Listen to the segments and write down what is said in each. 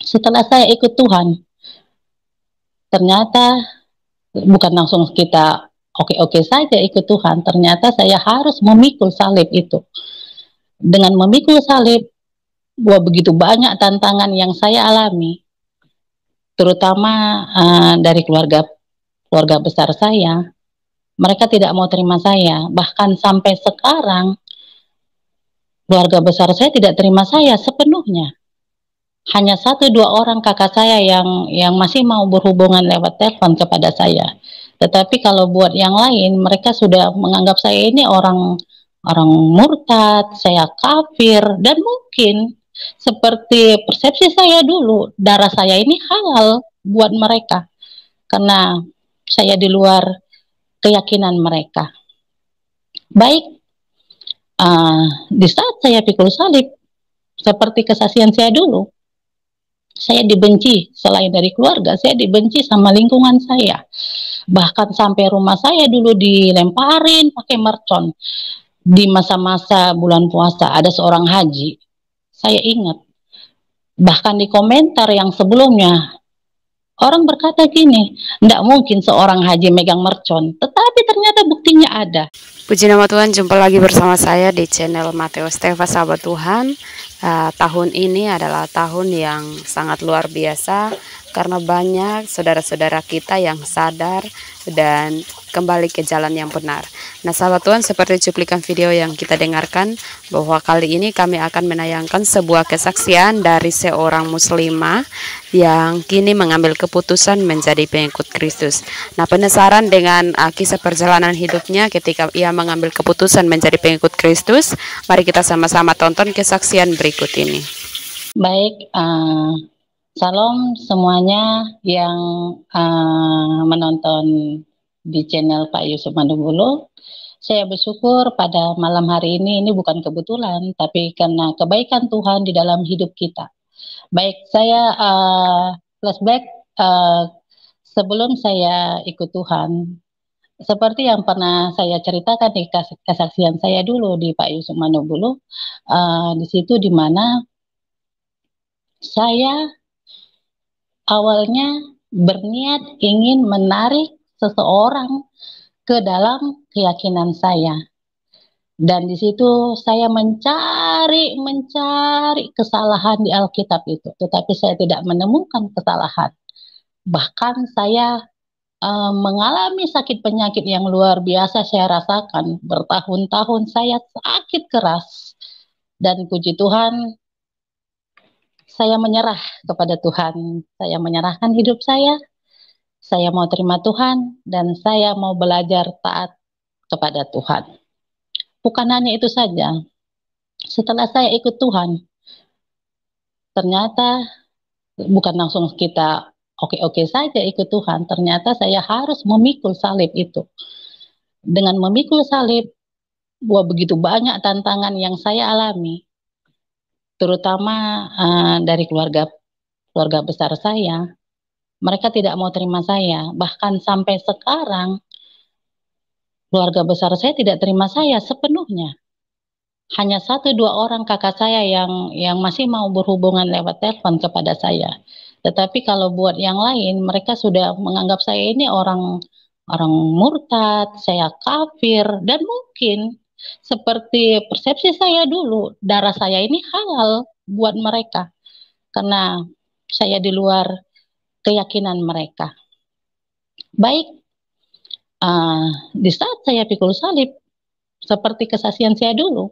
Setelah saya ikut Tuhan, ternyata bukan langsung kita oke-oke saja ikut Tuhan, ternyata saya harus memikul salib itu. Dengan memikul salib, begitu banyak tantangan yang saya alami, terutama dari keluarga besar saya. Mereka tidak mau terima saya, bahkan sampai sekarang keluarga besar saya tidak terima saya sepenuhnya. Hanya satu dua orang kakak saya yang masih mau berhubungan lewat telepon kepada saya. Tetapi kalau buat yang lain, mereka sudah menganggap saya ini orang orang murtad, saya kafir, dan mungkin seperti persepsi saya dulu, darah saya ini halal buat mereka karena saya di luar keyakinan mereka. Baik, di saat saya pikul salib, seperti kesaksian saya dulu, saya dibenci. Selain dari keluarga, saya dibenci sama lingkungan saya. Bahkan sampai rumah saya dulu dilemparin pakai mercon. Di masa-masa bulan puasa ada seorang haji, saya ingat. Bahkan di komentar yang sebelumnya, orang berkata gini, tidak mungkin seorang haji megang mercon. Tetapi ternyata buktinya ada. Puji nama Tuhan, jumpa lagi bersama saya di channel Mateo Steva Sahabat Tuhan. Tahun ini adalah tahun yang sangat luar biasa karena banyak saudara-saudara kita yang sadar dan kembali ke jalan yang benar. Nah sahabat Tuhan, seperti cuplikan video yang kita dengarkan, bahwa kali ini kami akan menayangkan sebuah kesaksian dari seorang muslimah yang kini mengambil keputusan menjadi pengikut Kristus. Nah penasaran dengan kisah perjalanan hidupnya ketika ia mengambil keputusan menjadi pengikut Kristus? Mari kita sama-sama tonton kesaksian berikut ini. Baik, salam semuanya yang menonton di channel Pak Yusuf Mandubulo. Saya bersyukur pada malam hari ini bukan kebetulan, tapi karena kebaikan Tuhan di dalam hidup kita. Baik, saya flashback sebelum saya ikut Tuhan. Seperti yang pernah saya ceritakan di kesaksian saya dulu di Pak Yusuf Mandubulo, di situ di mana saya awalnya berniat ingin menarik seseorang ke dalam keyakinan saya. Dan di situ saya mencari kesalahan di Alkitab itu, tetapi saya tidak menemukan kesalahan. Bahkan saya mengalami sakit penyakit yang luar biasa saya rasakan. Bertahun-tahun saya sakit keras. Dan puji Tuhan, saya menyerah kepada Tuhan. Saya menyerahkan hidup saya mau terima Tuhan, dan saya mau belajar taat kepada Tuhan. Bukan hanya itu saja, setelah saya ikut Tuhan, ternyata bukan langsung kita oke-oke saja ikut Tuhan, ternyata saya harus memikul salib itu. Dengan memikul salib, begitu banyak tantangan yang saya alami, terutama dari keluarga besar saya. Mereka tidak mau terima saya, bahkan sampai sekarang keluarga besar saya tidak terima saya sepenuhnya. Hanya satu dua orang kakak saya yang masih mau berhubungan lewat telepon kepada saya. Tetapi kalau buat yang lain, mereka sudah menganggap saya ini orang murtad, saya kafir, dan mungkin seperti persepsi saya dulu, darah saya ini halal buat mereka karena saya di luar keyakinan mereka. Baik, di saat saya pikul salib, seperti kesaksian saya dulu,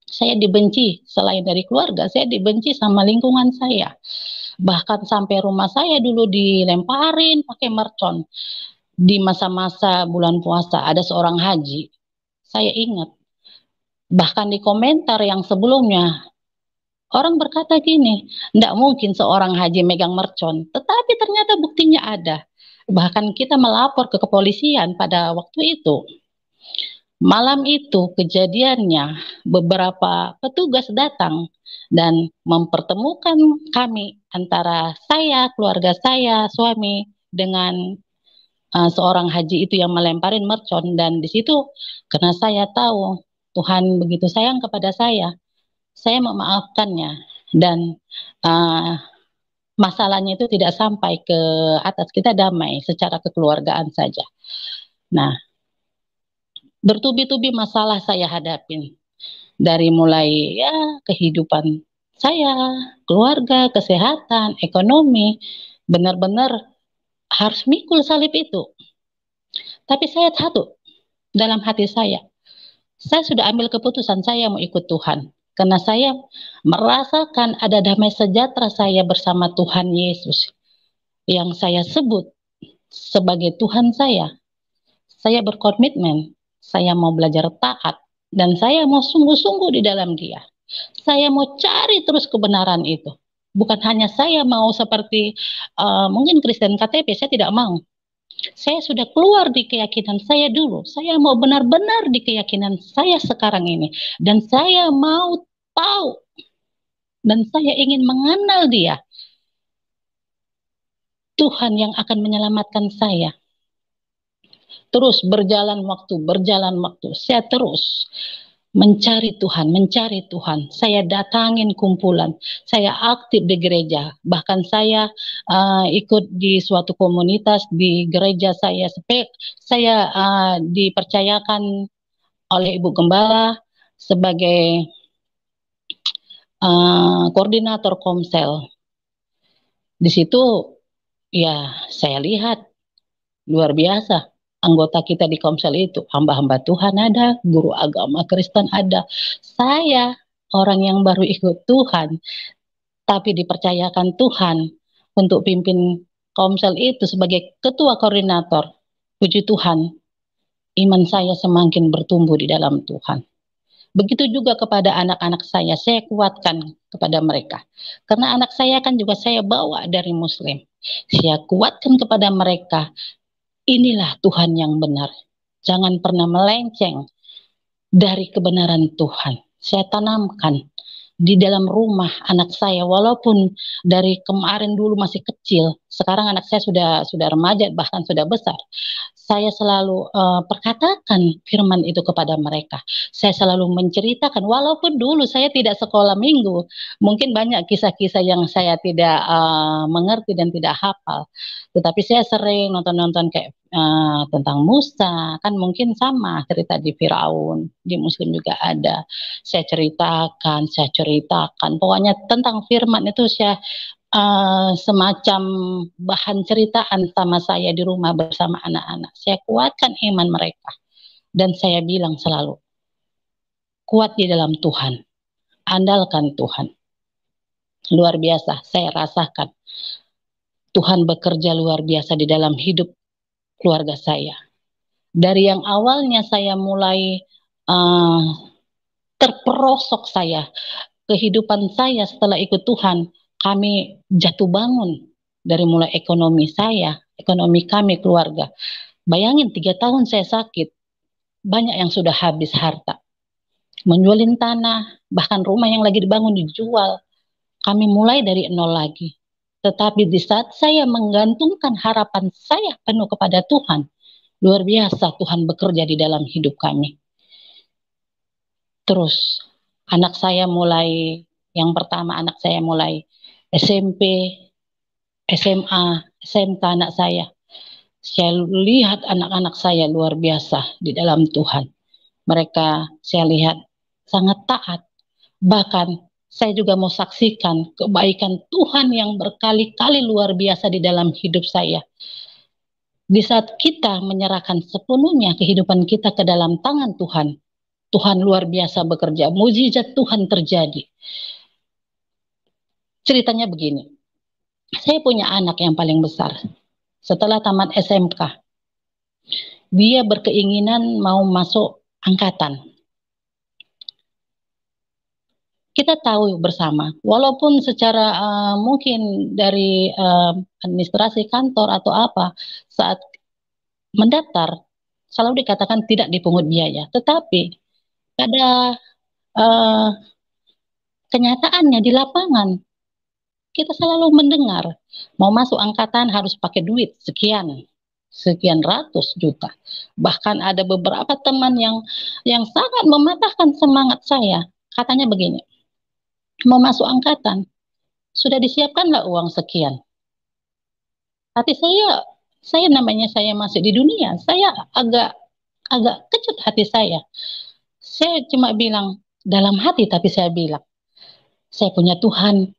saya dibenci. Selain dari keluarga, saya dibenci sama lingkungan saya. Bahkan sampai rumah saya dulu dilemparin pakai mercon. Di masa-masa bulan puasa ada seorang haji, saya ingat. Bahkan di komentar yang sebelumnya, orang berkata gini, tidak mungkin seorang haji megang mercon. Tetapi ternyata buktinya ada. Bahkan kita melapor ke kepolisian pada waktu itu. Malam itu kejadiannya, beberapa petugas datang dan mempertemukan kami antara saya, keluarga saya, suami dengan seorang haji itu yang melemparin mercon. Dan di situ karena saya tahu Tuhan begitu sayang kepada saya memaafkannya. Dan masalahnya itu tidak sampai ke atas, kita damai secara kekeluargaan saja. Nah, bertubi-tubi masalah saya hadapin, dari mulai ya kehidupan saya, keluarga, kesehatan, ekonomi, benar-benar harus mikul salib itu. Tapi saya satu dalam hati saya sudah ambil keputusan saya mau ikut Tuhan. Karena saya merasakan ada damai sejahtera saya bersama Tuhan Yesus yang saya sebut sebagai Tuhan saya. Saya berkomitmen, saya mau belajar taat, dan saya mau sungguh-sungguh di dalam Dia. Saya mau cari terus kebenaran itu. Bukan hanya saya mau seperti mungkin Kristen KTP, saya tidak mau. Saya sudah keluar di keyakinan saya dulu. Saya mau benar-benar di keyakinan saya sekarang ini. Dan saya mau tahu. Dan saya ingin mengenal Dia. Tuhan yang akan menyelamatkan saya. Terus berjalan waktu. Saya terus mencari Tuhan. Saya datangin kumpulan. Saya aktif di gereja. Bahkan saya ikut di suatu komunitas di gereja saya. Saya dipercayakan oleh Ibu Gembala sebagai koordinator komsel. Di situ ya saya lihat luar biasa. Anggota kita di komsel itu, hamba-hamba Tuhan ada, guru agama Kristen ada. Saya orang yang baru ikut Tuhan, tapi dipercayakan Tuhan untuk pimpin komsel itu sebagai ketua koordinator. Puji Tuhan, iman saya semakin bertumbuh di dalam Tuhan. Begitu juga kepada anak-anak saya kuatkan kepada mereka. Karena anak saya kan juga saya bawa dari Muslim. Saya kuatkan kepada mereka, inilah Tuhan yang benar. Jangan pernah melenceng dari kebenaran Tuhan. Saya tanamkan di dalam rumah anak saya, walaupun dari kemarin dulu masih kecil, sekarang anak saya sudah remaja, bahkan sudah besar. Saya selalu perkatakan firman itu kepada mereka. Saya selalu menceritakan, walaupun dulu saya tidak sekolah minggu, mungkin banyak kisah-kisah yang saya tidak mengerti dan tidak hafal. Tetapi saya sering nonton-nonton kayak tentang Musa, kan mungkin sama cerita di Firaun, di Muslim juga ada. Saya ceritakan, pokoknya tentang firman itu saya semacam bahan ceritaan sama saya di rumah bersama anak-anak. Saya kuatkan iman mereka. Dan saya bilang selalu, kuat di dalam Tuhan. Andalkan Tuhan. Luar biasa, saya rasakan. Tuhan bekerja luar biasa di dalam hidup keluarga saya. Dari yang awalnya saya mulai terperosok kehidupan saya setelah ikut Tuhan, kami jatuh bangun dari mulai ekonomi kami keluarga. Bayangin 3 tahun saya sakit, banyak yang sudah habis harta. Menjualin tanah, bahkan rumah yang lagi dibangun dijual. Kami mulai dari nol lagi. Tetapi di saat saya menggantungkan harapan saya penuh kepada Tuhan, luar biasa Tuhan bekerja di dalam hidup kami. Terus yang pertama anak saya mulai SMP, SMA, SMK anak saya. Saya lihat anak-anak saya luar biasa di dalam Tuhan. Mereka saya lihat sangat taat. Bahkan saya juga mau saksikan kebaikan Tuhan yang berkali-kali luar biasa di dalam hidup saya. Di saat kita menyerahkan sepenuhnya kehidupan kita ke dalam tangan Tuhan, Tuhan luar biasa bekerja, mujizat Tuhan terjadi. Ceritanya begini, saya punya anak yang paling besar. Setelah tamat SMK, dia berkeinginan mau masuk angkatan. Kita tahu bersama, walaupun secara mungkin dari administrasi kantor atau apa, saat mendaftar selalu dikatakan tidak dipungut biaya. Tetapi pada kenyataannya di lapangan, kita selalu mendengar mau masuk angkatan harus pakai duit sekian ratus juta. Bahkan ada beberapa teman yang sangat mematahkan semangat saya. Katanya begini, mau masuk angkatan sudah disiapkanlah uang sekian. Hati saya namanya saya masih di dunia, saya agak agak kecut hati saya. Saya cuma bilang dalam hati, tapi saya bilang saya punya Tuhan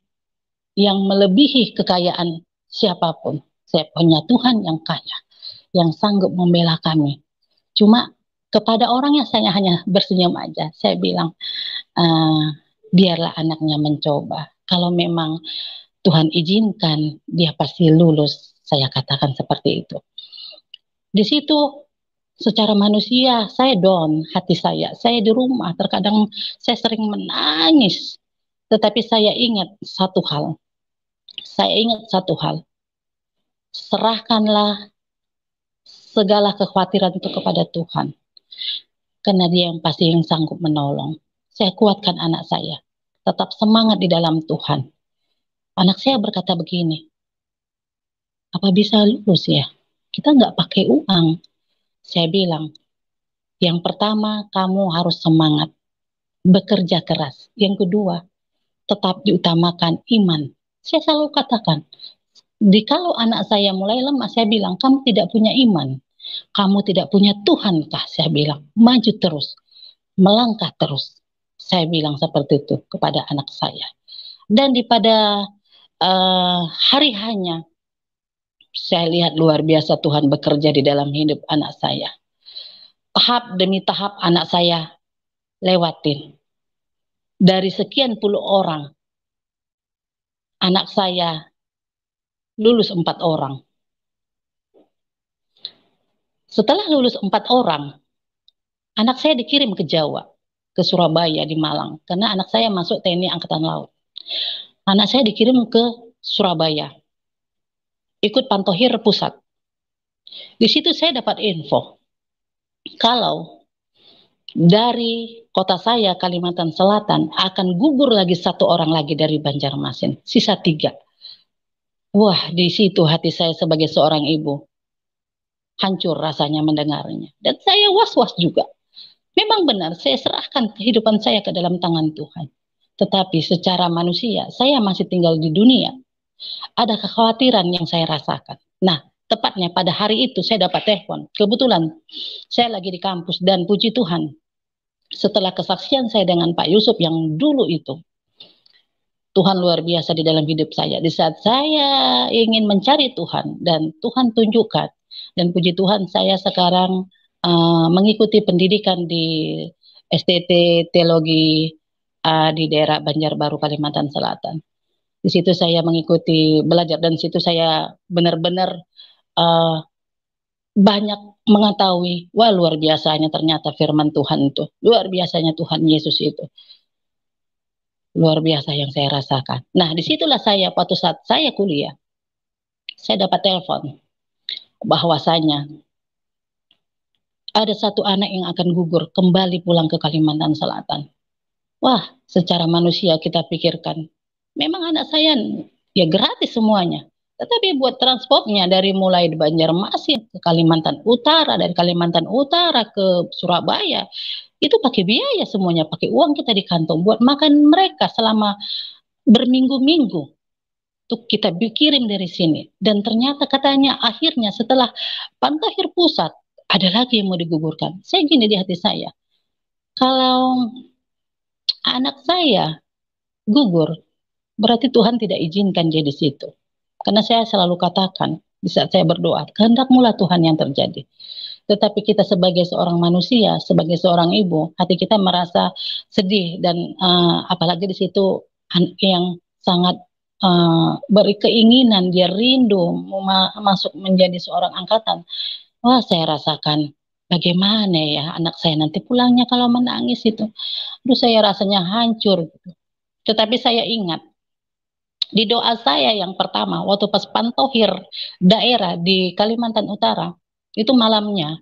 yang melebihi kekayaan siapapun. Saya punya Tuhan yang kaya, yang sanggup membela kami. Cuma kepada orang yang saya hanya bersenyum aja, saya bilang, biarlah anaknya mencoba. Kalau memang Tuhan izinkan, dia pasti lulus. Saya katakan seperti itu. Di situ secara manusia saya down hati saya. Saya di rumah terkadang saya sering menangis. Tetapi saya ingat satu hal. Saya ingat satu hal. Serahkanlah segala kekhawatiran itu kepada Tuhan. Karena dia yang pasti yang sanggup menolong. Saya kuatkan anak saya. Tetap semangat di dalam Tuhan. Anak saya berkata begini, apa bisa lulus ya? Kita nggak pakai uang. Saya bilang, yang pertama kamu harus semangat, bekerja keras. Yang kedua, tetap diutamakan iman. Saya selalu katakan, kalau anak saya mulai lemah, saya bilang, kamu tidak punya iman. Kamu tidak punya Tuhan kah? Saya bilang, maju terus, melangkah terus. Saya bilang seperti itu kepada anak saya. Dan pada hari hanya, saya lihat luar biasa Tuhan bekerja di dalam hidup anak saya. Tahap demi tahap anak saya lewatin. Dari sekian puluh orang, anak saya lulus 4 orang. Setelah lulus 4 orang, anak saya dikirim ke Jawa, ke Surabaya, di Malang. Karena anak saya masuk TNI Angkatan Laut. Anak saya dikirim ke Surabaya, ikut Pantohir Pusat. Di situ saya dapat info, kalau dari kota saya, Kalimantan Selatan, akan gugur lagi 1 orang lagi dari Banjarmasin, sisa 3. Wah, di situ hati saya sebagai seorang ibu hancur rasanya mendengarnya. Dan saya was-was juga. Memang benar, saya serahkan kehidupan saya ke dalam tangan Tuhan. Tetapi secara manusia, saya masih tinggal di dunia. Ada kekhawatiran yang saya rasakan. Nah, tepatnya pada hari itu saya dapat telepon. Kebetulan saya lagi di kampus dan puji Tuhan, setelah kesaksian saya dengan Pak Yusuf yang dulu itu, Tuhan luar biasa di dalam hidup saya. Di saat saya ingin mencari Tuhan dan Tuhan tunjukkan, dan puji Tuhan saya sekarang mengikuti pendidikan di STT Teologi di daerah Banjarbaru, Kalimantan Selatan. Di situ saya mengikuti belajar dan di situ saya benar-benar banyak mengetahui, wah luar biasanya ternyata firman Tuhan itu, luar biasanya Tuhan Yesus itu. Luar biasa yang saya rasakan. Nah, disitulah saya, waktu saat saya kuliah, saya dapat telepon bahwasanya ada 1 anak yang akan gugur kembali pulang ke Kalimantan Selatan. Wah, secara manusia kita pikirkan, memang anak saya ya gratis semuanya. Tetapi buat transportnya dari mulai di Banjarmasin ke Kalimantan Utara, dari Kalimantan Utara ke Surabaya, itu pakai biaya semuanya, pakai uang kita di kantong buat makan mereka selama berminggu-minggu. Tuh kita kirim dari sini. Dan ternyata katanya akhirnya setelah Pantohir Pusat, ada lagi yang mau digugurkan. Saya gini di hati saya, kalau anak saya gugur, berarti Tuhan tidak izinkan dia di situ. Karena saya selalu katakan, di saat saya berdoa, kehendak mula Tuhan yang terjadi. Tetapi kita sebagai seorang manusia, sebagai seorang ibu, hati kita merasa sedih dan apalagi di situ yang sangat beri keinginan, dia rindu masuk menjadi seorang angkatan. Wah, saya rasakan bagaimana ya anak saya nanti pulangnya kalau menangis itu. Aduh, saya rasanya hancur. Tetapi saya ingat di doa saya yang pertama, waktu pas Pantohir daerah di Kalimantan Utara, itu malamnya,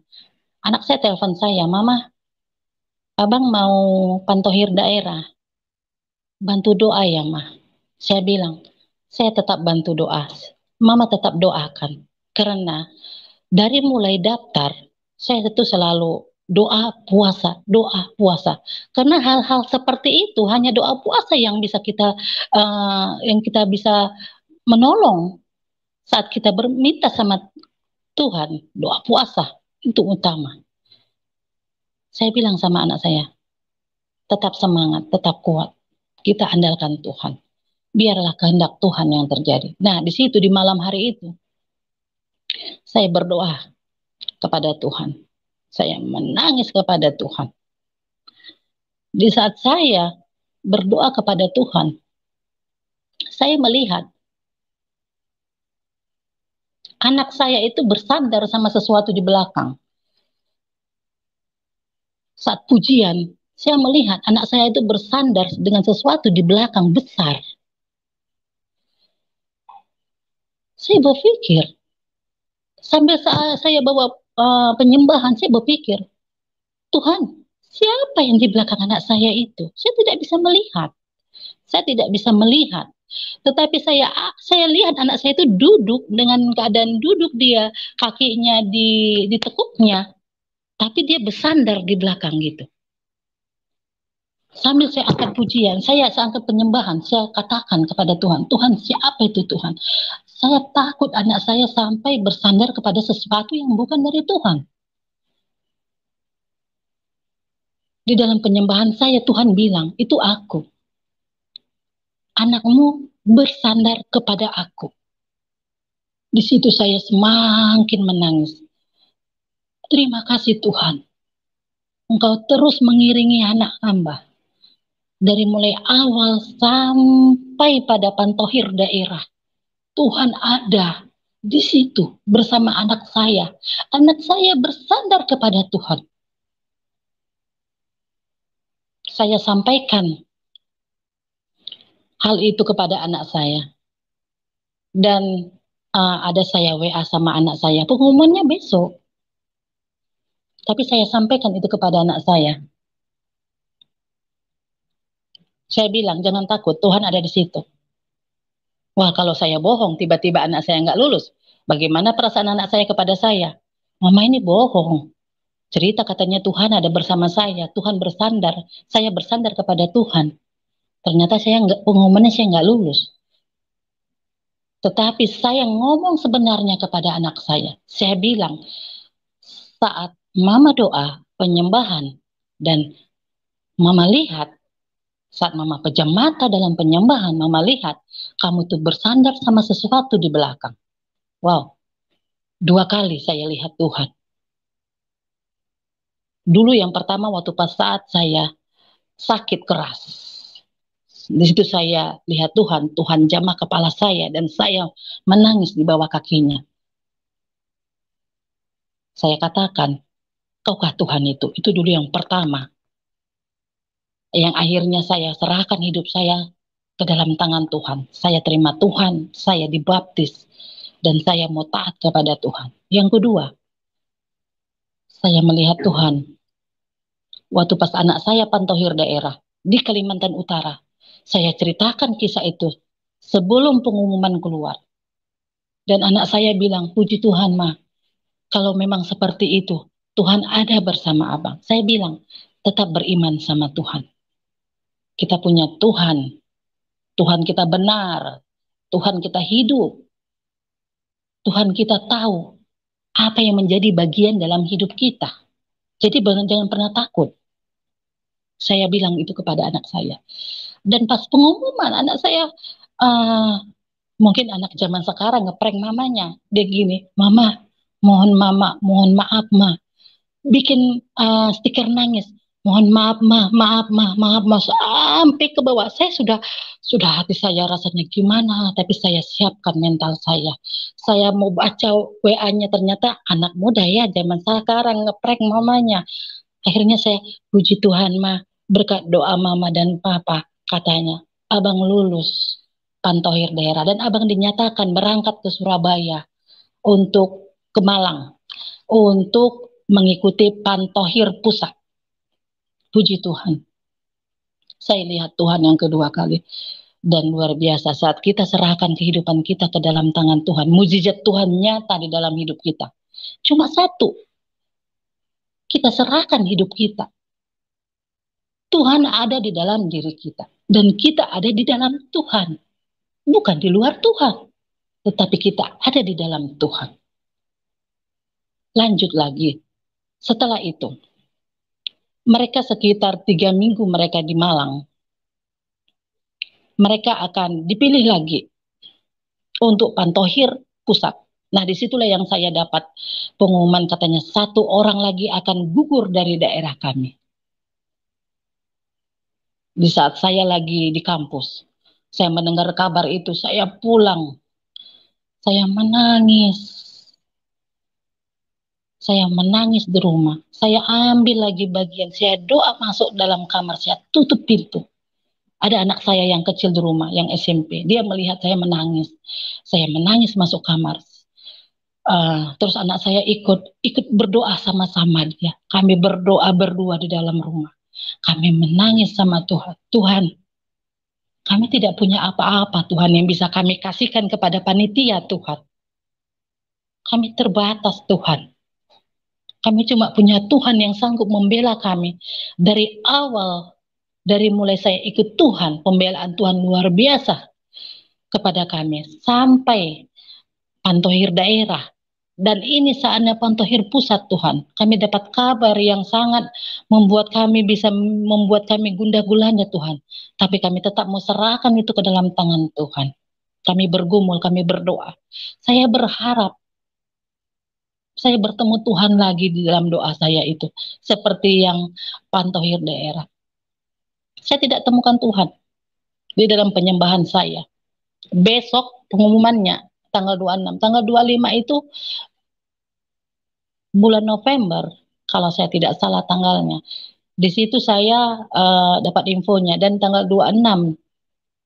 anak saya telepon saya, Mama, Abang mau Pantohir daerah, bantu doa ya, Ma. Saya bilang, saya tetap bantu doa, Mama tetap doakan, karena dari mulai daftar, saya itu selalu doa, puasa, doa, puasa. Karena hal-hal seperti itu hanya doa puasa yang bisa kita bisa menolong saat kita berminta sama Tuhan. Doa puasa itu utama. Saya bilang sama anak saya, tetap semangat, tetap kuat. Kita andalkan Tuhan. Biarlah kehendak Tuhan yang terjadi. Nah, di situ di malam hari itu saya berdoa kepada Tuhan. Saya menangis kepada Tuhan. Di saat saya berdoa kepada Tuhan, saya melihat anak saya itu bersandar sama sesuatu di belakang. Saat pujian, saya melihat anak saya itu bersandar dengan sesuatu di belakang besar. Saya berpikir, sambil saya bawa penyembahan, saya berpikir, Tuhan, siapa yang di belakang anak saya itu? Saya tidak bisa melihat. Saya tidak bisa melihat. Tetapi saya lihat anak saya itu duduk dengan keadaan duduk, dia kakinya ditekuknya, tapi dia bersandar di belakang gitu. Sambil saya angkat pujian, saya angkat penyembahan, saya katakan kepada Tuhan, Tuhan siapa itu Tuhan? Saya takut anak saya sampai bersandar kepada sesuatu yang bukan dari Tuhan. Di dalam penyembahan saya, Tuhan bilang, itu aku. Anakmu bersandar kepada aku. Di situ saya semakin menangis. Terima kasih Tuhan. Engkau terus mengiringi anak hamba. Dari mulai awal sampai pada pantohir daerah. Tuhan ada di situ bersama anak saya. Anak saya bersandar kepada Tuhan. Saya sampaikan hal itu kepada anak saya. Dan ada saya WA sama anak saya. Pengumumannya besok. Tapi saya sampaikan itu kepada anak saya. Saya bilang, jangan takut, Tuhan ada di situ. Wah, kalau saya bohong, tiba-tiba anak saya nggak lulus. Bagaimana perasaan anak saya kepada saya? Mama ini bohong. Cerita katanya Tuhan ada bersama saya. Tuhan bersandar. Saya bersandar kepada Tuhan. Ternyata pengumumannya saya nggak lulus. Tetapi saya ngomong sebenarnya kepada anak saya. Saya bilang, saat Mama doa, penyembahan, dan Mama lihat, saat Mama pejam mata dalam penyembahan, Mama lihat kamu tuh bersandar sama sesuatu di belakang. Wow, 2 kali saya lihat Tuhan. Dulu yang pertama waktu pas saat saya sakit keras. Di situ saya lihat Tuhan, Tuhan jamah kepala saya dan saya menangis di bawah kakinya. Saya katakan, kaukah Tuhan itu? Itu dulu yang pertama. Yang akhirnya saya serahkan hidup saya ke dalam tangan Tuhan. Saya terima Tuhan, saya dibaptis, dan saya mau taat kepada Tuhan. Yang kedua, saya melihat Tuhan. Waktu pas anak saya pantohir daerah di Kalimantan Utara, saya ceritakan kisah itu sebelum pengumuman keluar. Dan anak saya bilang, puji Tuhan Ma, kalau memang seperti itu, Tuhan ada bersama abang. Saya bilang, tetap beriman sama Tuhan. Kita punya Tuhan. Tuhan kita benar. Tuhan kita hidup. Tuhan kita tahu apa yang menjadi bagian dalam hidup kita. Jadi jangan pernah takut. Saya bilang itu kepada anak saya. Dan pas pengumuman anak saya, mungkin anak zaman sekarang ngeprank mamanya. Dia gini, Mama, mohon maaf Ma. Bikin stiker nangis. Mohon maaf Ma, sampai ke bawah. Saya sudah hati saya rasanya gimana, tapi saya siapkan mental saya. Saya mau baca WA-nya, ternyata anak muda ya zaman sekarang ngeprank mamanya. Akhirnya saya puji Tuhan Ma, berkat doa Mama dan Papa, katanya abang lulus pantohir daerah dan abang dinyatakan berangkat ke Surabaya untuk ke Malang untuk mengikuti pantohir pusat. Puji Tuhan. Saya lihat Tuhan yang kedua kali. Dan luar biasa saat kita serahkan kehidupan kita ke dalam tangan Tuhan. Mujizat Tuhan nyata di dalam hidup kita. Cuma satu. kita serahkan hidup kita. Tuhan ada di dalam diri kita. Dan kita ada di dalam Tuhan. Bukan di luar Tuhan. Tetapi kita ada di dalam Tuhan. Lanjut lagi. Setelah itu, mereka sekitar 3 minggu mereka di Malang. Mereka akan dipilih lagi untuk Pantohir Pusat. Nah, disitulah yang saya dapat pengumuman katanya 1 orang lagi akan gugur dari daerah kami. Di saat saya lagi di kampus, saya mendengar kabar itu, saya pulang. Saya menangis. Saya menangis di rumah. Saya ambil lagi bagian, saya doa masuk dalam kamar, saya tutup pintu. Ada anak saya yang kecil di rumah, yang SMP. Dia melihat saya menangis. Saya menangis masuk kamar. Terus anak saya ikut berdoa sama-sama dia. Kami berdoa berdua di dalam rumah. Kami menangis sama Tuhan. Tuhan, kami tidak punya apa-apa Tuhan yang bisa kami kasihkan kepada panitia Tuhan. Kami terbatas Tuhan. Kami cuma punya Tuhan yang sanggup membela kami. Dari awal, dari mulai saya ikut Tuhan, pembelaan Tuhan luar biasa kepada kami. Sampai Pantohir daerah. Dan ini saatnya Pantohir Pusat Tuhan. Kami dapat kabar yang sangat membuat kami gundah gulana Tuhan. Tapi kami tetap mau serahkan itu ke dalam tangan Tuhan. Kami bergumul, kami berdoa. Saya berharap saya bertemu Tuhan lagi di dalam doa saya itu. Seperti yang Pantohir daerah. Saya tidak temukan Tuhan di dalam penyembahan saya. Besok pengumumannya tanggal 26. Tanggal 25 itu bulan November, kalau saya tidak salah tanggalnya. Di situ saya dapat infonya, dan tanggal 26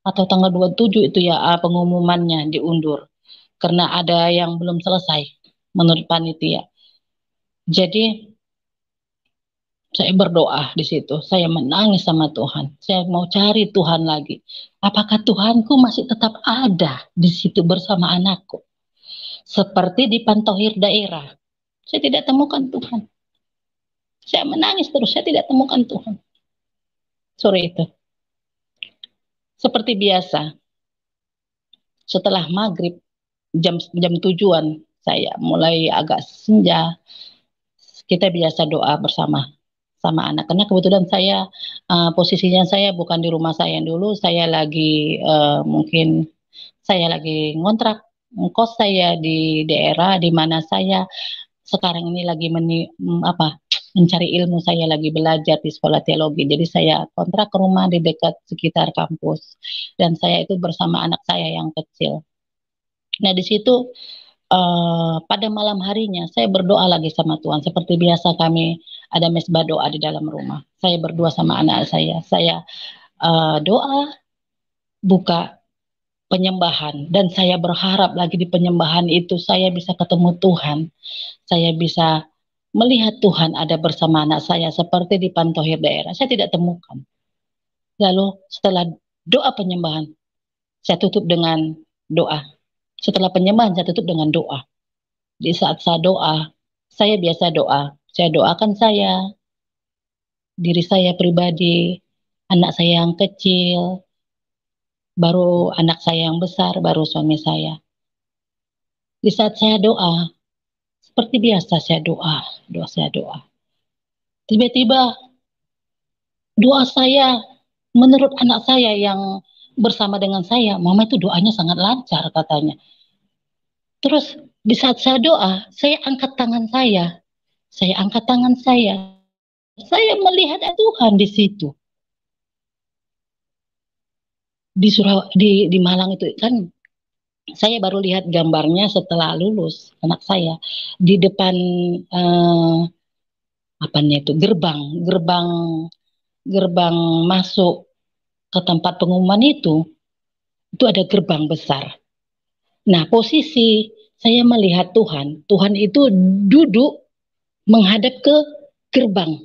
atau tanggal 27 itu ya pengumumannya diundur. Karena ada yang belum selesai menurut panitia. Jadi saya berdoa di situ, saya menangis sama Tuhan. Saya mau cari Tuhan lagi. Apakah Tuhanku masih tetap ada di situ bersama anakku? Seperti di Pantohir daerah. Saya tidak temukan Tuhan. Saya menangis terus, saya tidak temukan Tuhan. Sore itu. Seperti biasa. Setelah maghrib, jam 7-an, saya mulai agak senja. Kita biasa doa bersama sama anak. Karena kebetulan saya posisinya saya bukan di rumah saya dulu, saya lagi mungkin saya lagi ngontrak kos saya di daerah di mana saya sekarang ini lagi mencari ilmu. Saya lagi belajar di sekolah teologi. Jadi saya kontrak ke rumah di dekat sekitar kampus. Dan saya itu bersama anak saya yang kecil. Nah, di situ pada malam harinya saya berdoa lagi sama Tuhan. Seperti biasa kami ada mesbah doa di dalam rumah. Saya berdua sama anak saya. Saya doa buka penyembahan, dan saya berharap lagi di penyembahan itu saya bisa ketemu Tuhan. Saya bisa melihat Tuhan ada bersama anak saya seperti di Pantohir daerah. Saya tidak temukan. Lalu setelah doa penyembahan, saya tutup dengan doa. Setelah penyembahan saya tutup dengan doa. Di saat saya doa, saya biasa doa. Saya doakan saya, diri saya pribadi, anak saya yang kecil, baru anak saya yang besar, baru suami saya. Di saat saya doa, seperti biasa saya doa. Tiba-tiba doa saya, menurut anak saya yang bersama dengan saya, mama itu doanya sangat lancar katanya. Terus di saat saya doa, saya angkat tangan saya. Saya melihat Tuhan di situ. Di Malang itu kan saya baru lihat gambarnya setelah lulus anak saya di depan gerbang masuk ke tempat pengumuman itu ada gerbang besar. Nah, posisi saya melihat Tuhan itu duduk menghadap ke gerbang.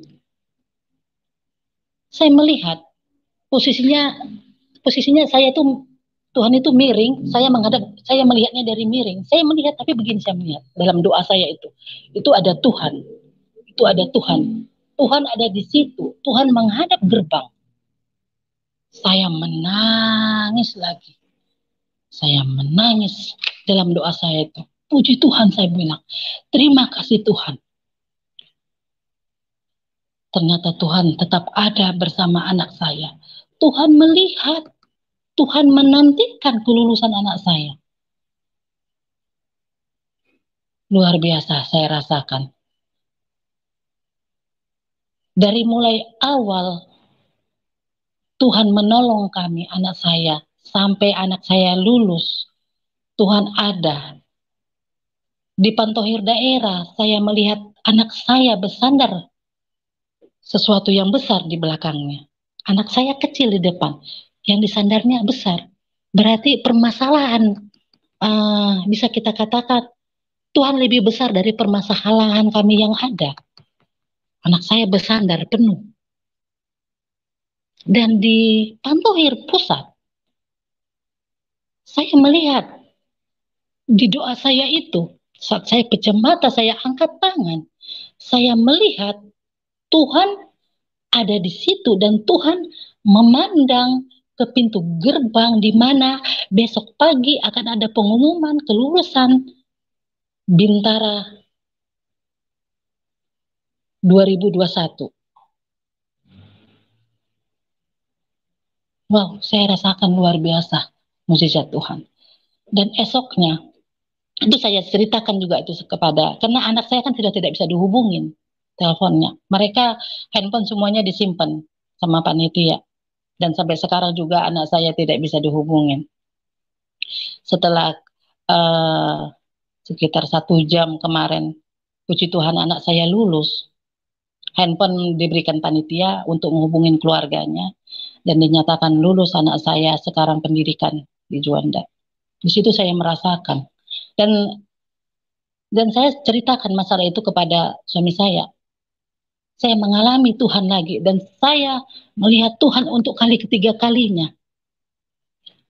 Saya melihat posisinya saya itu Tuhan itu miring, saya melihatnya dari miring. Saya melihat, tapi begini saya melihat dalam doa saya itu ada Tuhan. itu ada Tuhan. Tuhan ada di situ. Tuhan menghadap gerbang. Saya menangis lagi. Saya menangis dalam doa saya itu. Puji Tuhan, saya bilang. Terima kasih Tuhan. Ternyata Tuhan tetap ada bersama anak saya. Tuhan melihat. Tuhan menantikan kelulusan anak saya. Luar biasa saya rasakan. Dari mulai awal Tuhan menolong kami, anak saya, sampai anak saya lulus. Tuhan ada. Di Pantohir daerah, saya melihat anak saya bersandar sesuatu yang besar di belakangnya. Anak saya kecil di depan, yang disandarnya besar. Berarti permasalahan, bisa kita katakan, Tuhan lebih besar dari permasalahan kami yang ada. Anak saya bersandar penuh. Dan di Pantohir pusat, saya melihat di doa saya itu, saat saya pejam mata, saya angkat tangan, saya melihat Tuhan ada di situ dan Tuhan memandang ke pintu gerbang di mana besok pagi akan ada pengumuman kelulusan Bintara 2021. Wow, saya rasakan luar biasa mukjizat Tuhan. Dan esoknya, itu saya ceritakan juga itu kepada, karena anak saya kan sudah tidak bisa dihubungin teleponnya. Mereka handphone semuanya disimpan sama panitia. Dan sampai sekarang juga anak saya tidak bisa dihubungin. Setelah sekitar 1 jam kemarin, puji Tuhan anak saya lulus. Handphone diberikan panitia untuk menghubungin keluarganya. Dan dinyatakan lulus anak saya sekarang pendidikan di Juanda. Di situ saya merasakan. Dan saya ceritakan masalah itu kepada suami saya. Saya mengalami Tuhan lagi. Dan saya melihat Tuhan untuk kali ketiga kalinya.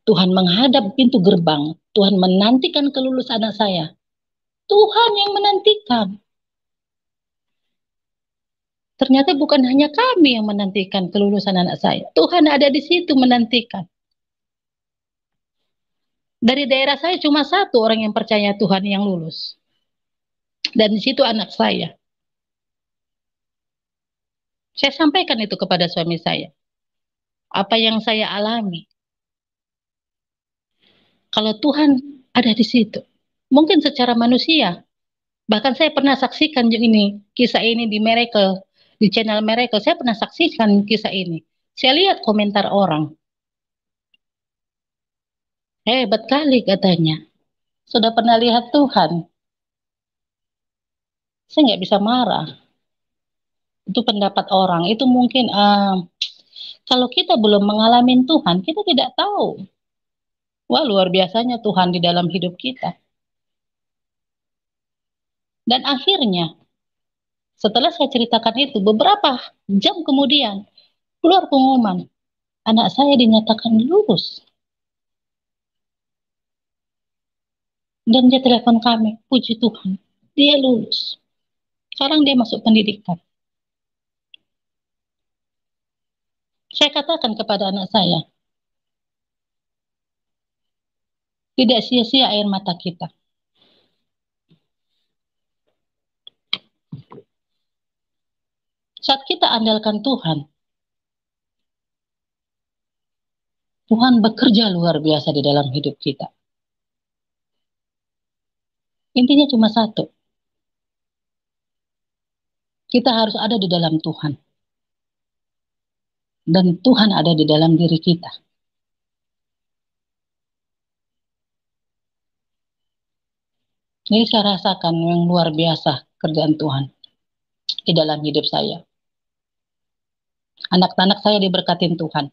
Tuhan menghadap pintu gerbang. Tuhan menantikan kelulusan anak saya. Tuhan yang menantikan. Ternyata bukan hanya kami yang menantikan kelulusan anak saya. Tuhan ada di situ menantikan. Dari daerah saya cuma satu orang yang percaya Tuhan yang lulus. Dan di situ anak saya. Saya sampaikan itu kepada suami saya. Apa yang saya alami. Kalau Tuhan ada di situ. Mungkin secara manusia. Bahkan saya pernah saksikan kisah ini di Miracle. Di channel Miracle, saya pernah saksikan kisah ini. Saya lihat komentar orang. Hebat kali katanya. Sudah pernah lihat Tuhan. Saya nggak bisa marah. Itu pendapat orang. Itu mungkin kalau kita belum mengalami Tuhan, kita tidak tahu. Wah, luar biasanya Tuhan di dalam hidup kita. Dan akhirnya, setelah saya ceritakan itu, beberapa jam kemudian, keluar pengumuman. Anak saya dinyatakan lulus. Dan dia telepon kami, puji Tuhan, dia lulus. Sekarang dia masuk pendidikan. Saya katakan kepada anak saya, tidak sia-sia air mata kita. Saat kita andalkan Tuhan, Tuhan bekerja luar biasa di dalam hidup kita. Intinya cuma satu. Kita harus ada di dalam Tuhan. Dan Tuhan ada di dalam diri kita. Jadi saya rasakan yang luar biasa kerjaan Tuhan di dalam hidup saya. Anak-anak saya diberkatin Tuhan.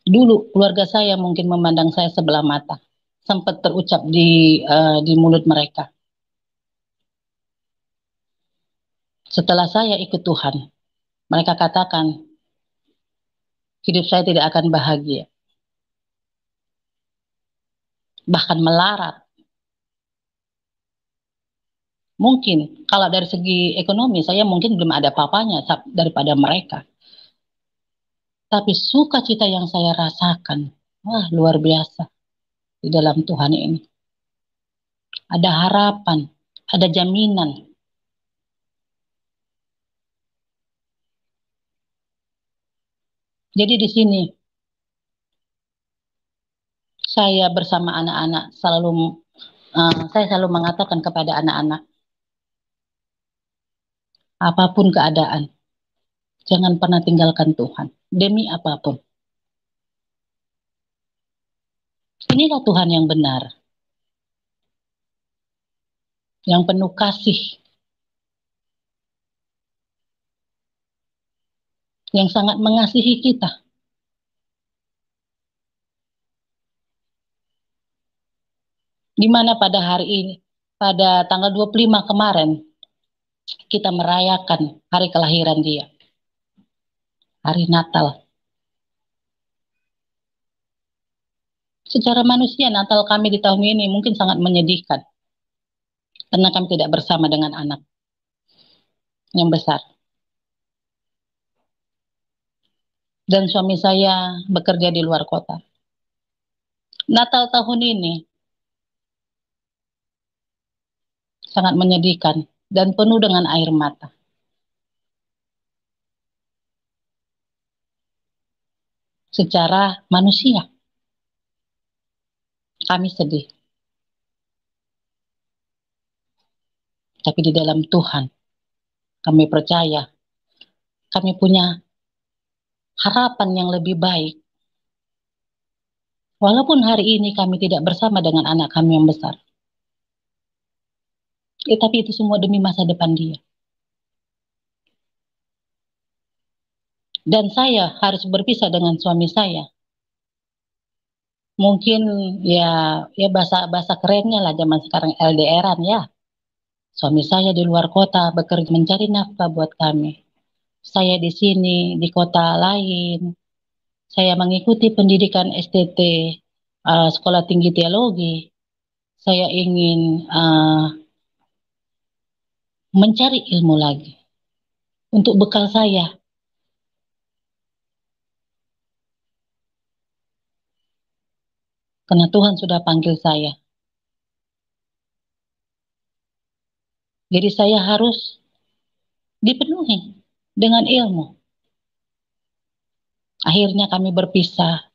Dulu keluarga saya mungkin memandang saya sebelah mata. Sempat terucap di mulut mereka. Setelah saya ikut Tuhan, mereka katakan, hidup saya tidak akan bahagia. Bahkan melarat. Mungkin kalau dari segi ekonomi saya mungkin belum ada apa-apanya daripada mereka. Tapi sukacita yang saya rasakan, wah luar biasa di dalam Tuhan ini. Ada harapan, ada jaminan. Jadi di sini saya bersama anak-anak saya selalu mengatakan kepada anak-anak, apapun keadaan, jangan pernah tinggalkan Tuhan demi apapun. Inilah Tuhan yang benar, yang penuh kasih, yang sangat mengasihi kita. Di mana pada hari ini, pada tanggal 25 kemarin, kita merayakan hari kelahiran dia, hari Natal. Secara manusia, Natal kami di tahun ini mungkin sangat menyedihkan, karena kami tidak bersama dengan anak yang besar. Dan suami saya bekerja di luar kota. Natal tahun ini sangat menyedihkan dan penuh dengan air mata. Secara manusia, kami sedih. Tapi di dalam Tuhan, kami percaya, kami punya harapan yang lebih baik. Walaupun hari ini kami tidak bersama dengan anak kami yang besar. Tapi itu semua demi masa depan dia. Dan saya harus berpisah dengan suami saya. Mungkin ya bahasa kerennya lah zaman sekarang LDRan ya. Suami saya di luar kota bekerja mencari nafkah buat kami. Saya di sini di kota lain. Saya mengikuti pendidikan STT, Sekolah Tinggi Teologi. Saya ingin mencari ilmu lagi untuk bekal saya. Karena Tuhan sudah panggil saya. Jadi saya harus dipenuhi dengan ilmu. Akhirnya kami berpisah.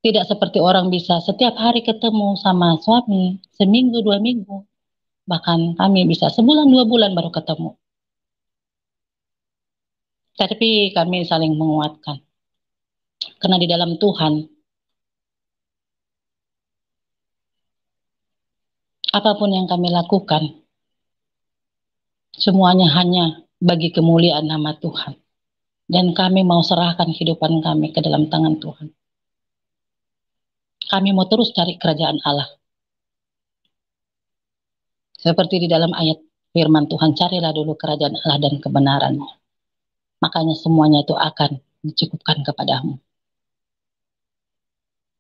Tidak seperti orang bisa setiap hari ketemu sama suami, seminggu, 2 minggu. Bahkan kami bisa sebulan, 2 bulan baru ketemu. Tapi kami saling menguatkan. Karena di dalam Tuhan, apapun yang kami lakukan, semuanya hanya bagi kemuliaan nama Tuhan. Dan kami mau serahkan kehidupan kami ke dalam tangan Tuhan. Kami mau terus cari kerajaan Allah. Seperti di dalam ayat firman Tuhan, carilah dulu kerajaan Allah dan kebenarannya. Makanya semuanya itu akan dicukupkan kepadamu.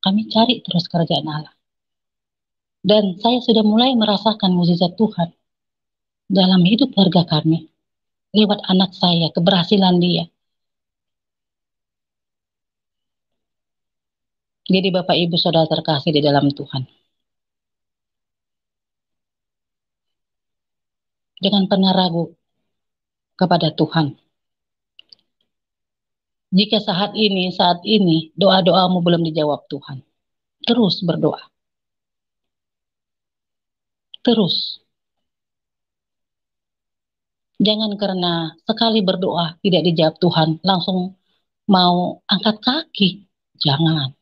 Kami cari terus kerajaan Allah. Dan saya sudah mulai merasakan mukjizat Tuhan dalam hidup keluarga kami. Lewat anak saya, keberhasilan dia. Jadi Bapak Ibu Saudara terkasih di dalam Tuhan. Jangan pernah ragu kepada Tuhan. Jika saat ini doa-doamu belum dijawab Tuhan, terus berdoa. Terus. Jangan karena sekali berdoa tidak dijawab Tuhan, langsung mau angkat kaki. Jangan.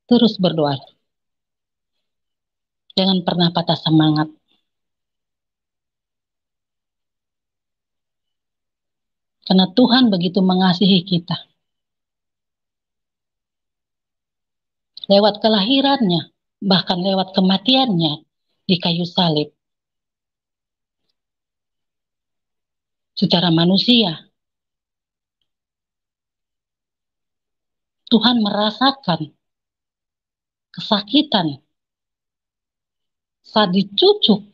Terus berdoa. Jangan pernah patah semangat. Karena Tuhan begitu mengasihi kita. Lewat kelahirannya, bahkan lewat kematiannya di kayu salib. Secara manusia, Tuhan merasakan kesakitan saat dicucuk,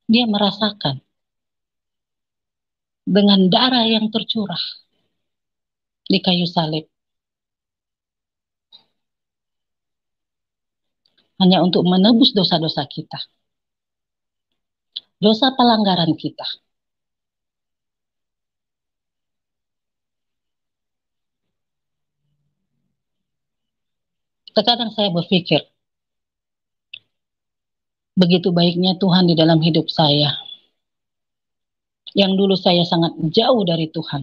dia merasakan dengan darah yang tercurah di kayu salib, hanya untuk menebus dosa-dosa kita, dosa pelanggaran kita. Terkadang saya berpikir, begitu baiknya Tuhan di dalam hidup saya. Yang dulu saya sangat jauh dari Tuhan.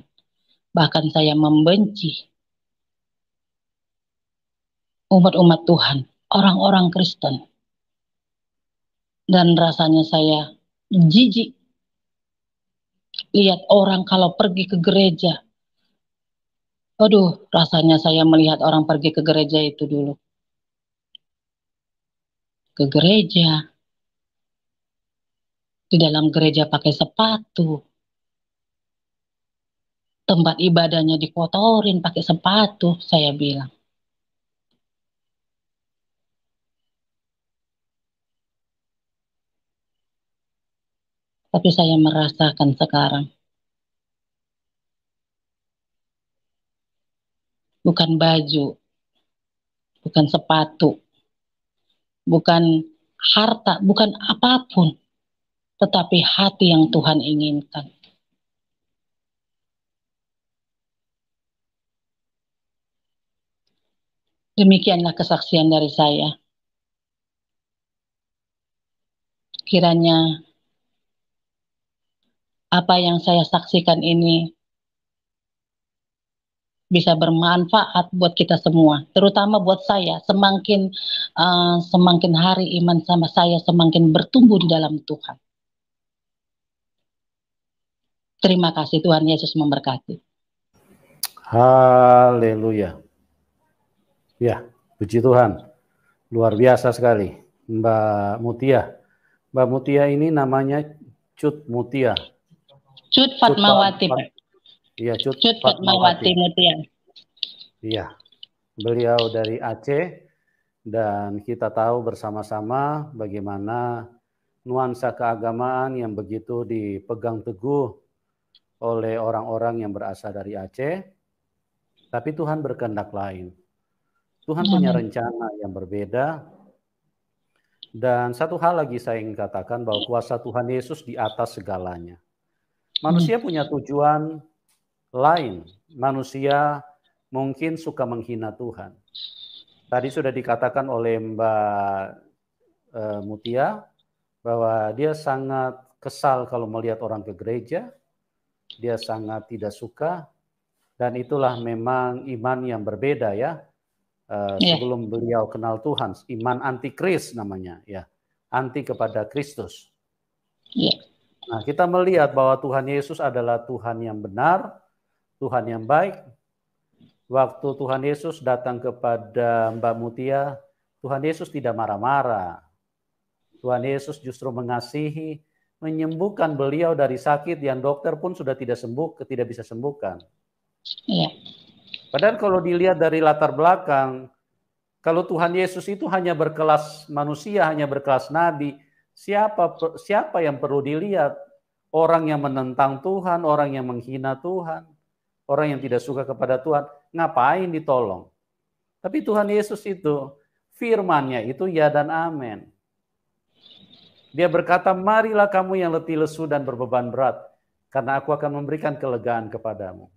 Bahkan saya membenci umat-umat Tuhan, orang-orang Kristen. Dan rasanya saya jijik lihat orang kalau pergi ke gereja. Aduh, rasanya saya melihat orang pergi ke gereja itu dulu. Ke gereja, di dalam gereja pakai sepatu, tempat ibadahnya dikotorin pakai sepatu, saya bilang. Tapi saya merasakan sekarang, bukan baju, bukan sepatu, bukan harta, bukan apapun, tetapi hati yang Tuhan inginkan. Demikianlah kesaksian dari saya. Kiranya apa yang saya saksikan ini bisa bermanfaat buat kita semua, terutama buat saya. Semakin hari iman sama saya semakin bertumbuh di dalam Tuhan. Terima kasih, Tuhan Yesus memberkati. Haleluya. Ya, puji Tuhan. Luar biasa sekali, Mbak Mutia. Mbak Mutia ini namanya Cut Mutia. Cut Fatmawati, Pak. Iya, Cut Fatmawati Mutia. Iya, beliau dari Aceh, dan kita tahu bersama-sama bagaimana nuansa keagamaan yang begitu dipegang teguh oleh orang-orang yang berasal dari Aceh. Tapi Tuhan berkehendak lain. Tuhan punya rencana yang berbeda. Dan satu hal lagi saya ingin katakan, bahwa kuasa Tuhan Yesus di atas segalanya. Manusia punya tujuan lain. Manusia mungkin suka menghina Tuhan. Tadi sudah dikatakan oleh Mbak Mutia bahwa dia sangat kesal kalau melihat orang ke gereja. Dia sangat tidak suka, dan itulah memang iman yang berbeda ya. Sebelum beliau kenal Tuhan, iman antikris namanya ya, anti kepada Kristus. Nah, kita melihat bahwa Tuhan Yesus adalah Tuhan yang benar, Tuhan yang baik. Waktu Tuhan Yesus datang kepada Mbak Mutia, Tuhan Yesus tidak marah-marah. Tuhan Yesus justru mengasihi, menyembuhkan beliau dari sakit yang dokter pun sudah tidak bisa sembuhkan. Padahal kalau dilihat dari latar belakang, kalau Tuhan Yesus itu hanya berkelas manusia, hanya berkelas nabi, siapa yang perlu dilihat? Orang yang menentang Tuhan, orang yang menghina Tuhan, orang yang tidak suka kepada Tuhan, ngapain ditolong? Tapi Tuhan Yesus itu, firman-Nya itu ya dan amin. Dia berkata, marilah kamu yang letih lesu dan berbeban berat, karena aku akan memberikan kelegaan kepadamu.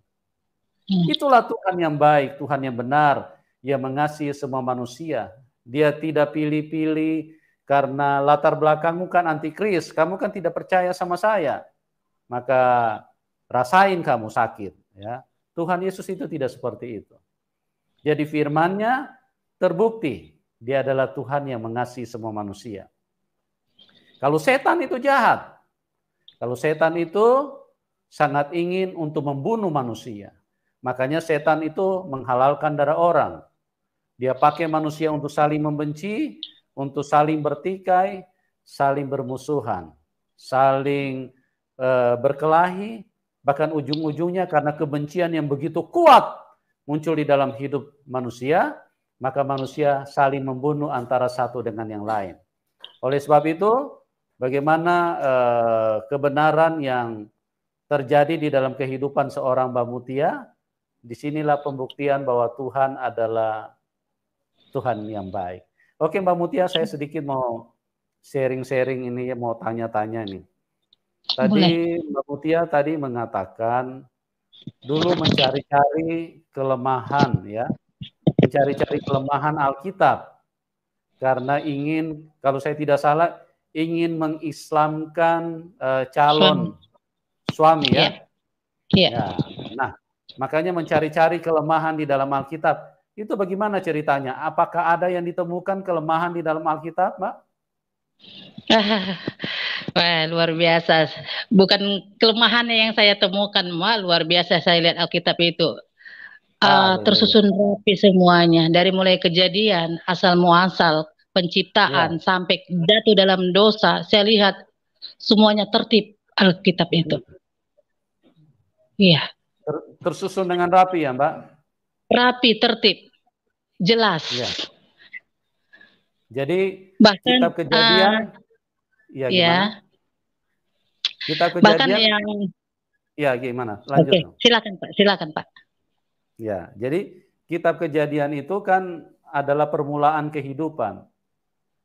Itulah Tuhan yang baik, Tuhan yang benar, yang mengasihi semua manusia. Dia tidak pilih-pilih karena latar belakangmu kan antikris, kamu kan tidak percaya sama saya, maka rasain kamu sakit. Ya, Tuhan Yesus itu tidak seperti itu. Jadi firman-Nya terbukti, dia adalah Tuhan yang mengasihi semua manusia. Kalau setan itu jahat, kalau setan itu sangat ingin untuk membunuh manusia, makanya setan itu menghalalkan darah orang. Dia pakai manusia untuk saling membenci, untuk saling bertikai, saling bermusuhan, saling berkelahi, bahkan ujung-ujungnya karena kebencian yang begitu kuat muncul di dalam hidup manusia, maka manusia saling membunuh antara satu dengan yang lain. Oleh sebab itu, bagaimana kebenaran yang terjadi di dalam kehidupan seorang Mbak Mutia, disinilah pembuktian bahwa Tuhan adalah Tuhan yang baik. Oke Mbak Mutia, saya sedikit mau sharing-sharing ini, mau tanya-tanya nih. Tadi Mbak Mutia tadi mengatakan dulu mencari-cari kelemahan, ya, mencari-cari kelemahan Alkitab karena ingin, kalau saya tidak salah, ingin mengislamkan calon suami, ya. Ya. Nah, makanya mencari-cari kelemahan di dalam Alkitab. Itu bagaimana ceritanya? Apakah ada yang ditemukan kelemahan di dalam Alkitab, Mbak? Wah, luar biasa. Bukan kelemahannya yang saya temukan, Mbak. Luar biasa saya lihat Alkitab itu. Tersusun rapi semuanya. Dari mulai kejadian, asal muasal, penciptaan, sampai jatuh dalam dosa. Saya lihat semuanya tertib Alkitab itu. Iya. Tersusun dengan rapi ya, Mbak? Rapi, tertib, jelas. Ya. Jadi bahkan kitab Kejadian, ya gimana? Kitab Kejadian. Bahkan yang, ya gimana? Lanjut. Oke, silakan Pak. Ya, jadi kitab Kejadian itu kan adalah permulaan kehidupan.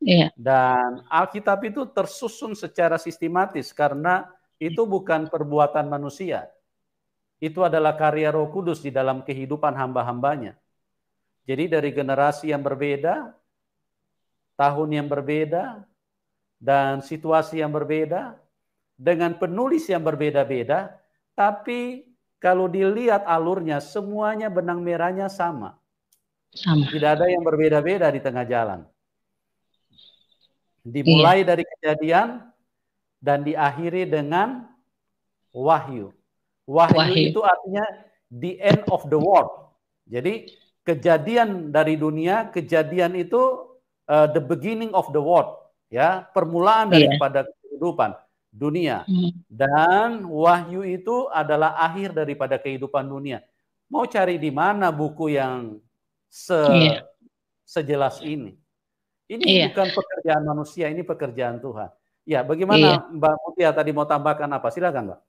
Iya. Dan Alkitab itu tersusun secara sistematis karena itu bukan perbuatan manusia. Itu adalah karya Roh Kudus di dalam kehidupan hamba-hambanya. Jadi dari generasi yang berbeda, tahun yang berbeda, dan situasi yang berbeda, dengan penulis yang berbeda-beda, tapi kalau dilihat alurnya, semuanya benang merahnya sama. Tidak ada yang berbeda-beda di tengah jalan. Dimulai dari Kejadian dan diakhiri dengan Wahyu. Wahyu itu artinya the end of the world. Jadi kejadian dari dunia, kejadian itu the beginning of the world, ya, permulaan daripada kehidupan dunia. Dan Wahyu itu adalah akhir daripada kehidupan dunia. Mau cari di mana buku yang sejelas ini? Ini bukan pekerjaan manusia, ini pekerjaan Tuhan. Ya, bagaimana Mbak Mutia tadi mau tambahkan apa? Silakan, Mbak.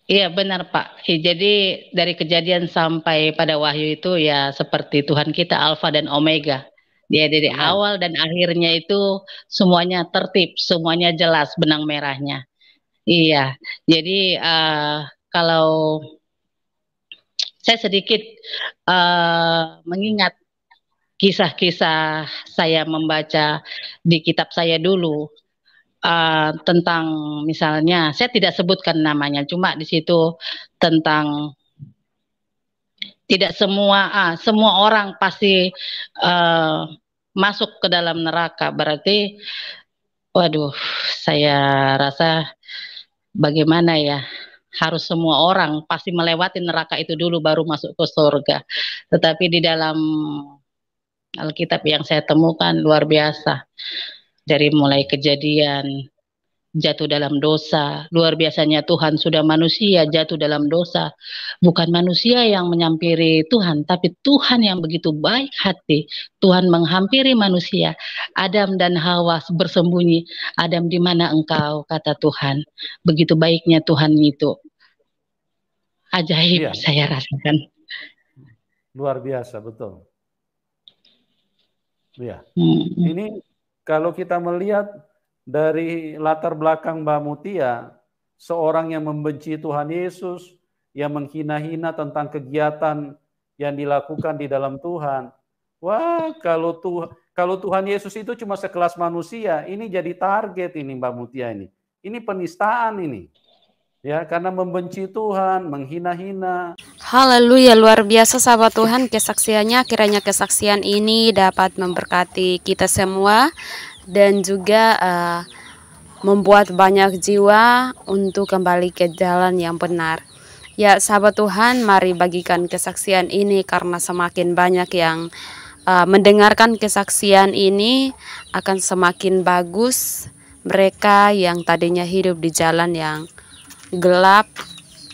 Iya benar Pak. Jadi dari Kejadian sampai pada Wahyu itu ya seperti Tuhan kita Alfa dan Omega. Dia dari awal dan akhirnya itu semuanya tertib, semuanya jelas benang merahnya. Iya. Jadi kalau saya sedikit mengingat kisah-kisah saya membaca di kitab saya dulu. Tentang misalnya saya tidak sebutkan namanya, cuma di situ tentang tidak semua orang pasti masuk ke dalam neraka. Berarti waduh, saya rasa bagaimana ya, harus semua orang pasti melewati neraka itu dulu baru masuk ke surga. Tetapi di dalam Alkitab yang saya temukan luar biasa. Dari mulai Kejadian, jatuh dalam dosa. Luar biasanya Tuhan sudah manusia jatuh dalam dosa. Bukan manusia yang menyampiri Tuhan, tapi Tuhan yang begitu baik hati. Tuhan menghampiri manusia. Adam dan Hawa bersembunyi. Adam, di mana engkau? Kata Tuhan. Begitu baiknya Tuhan itu. Ajaib saya rasakan. Luar biasa, betul. Ya. Ini kalau kita melihat dari latar belakang Mbak Mutia, seorang yang membenci Tuhan Yesus, yang menghina-hina tentang kegiatan yang dilakukan di dalam Tuhan. Wah, kalau Tuhan Yesus itu cuma sekelas manusia, ini jadi target ini Mbak Mutia ini. Ini penistaan ini. Ya, karena membenci Tuhan, menghina-hina. Haleluya, luar biasa sahabat Tuhan kesaksiannya. Kiranya kesaksian ini dapat memberkati kita semua dan juga membuat banyak jiwa untuk kembali ke jalan yang benar. Ya sahabat Tuhan, mari bagikan kesaksian ini karena semakin banyak yang mendengarkan kesaksian ini akan semakin bagus mereka yang tadinya hidup di jalan yang gelap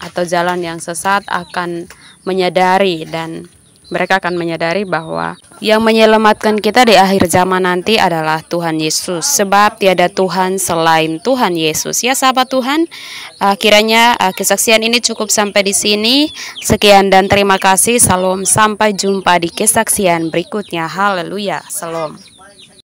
atau jalan yang sesat akan menyadari dan mereka akan menyadari bahwa yang menyelamatkan kita di akhir zaman nanti adalah Tuhan Yesus, sebab tiada Tuhan selain Tuhan Yesus. Ya sahabat Tuhan, kiranya kesaksian ini cukup sampai di sini. Sekian dan terima kasih. Salam, sampai jumpa di kesaksian berikutnya. Haleluya. Salam.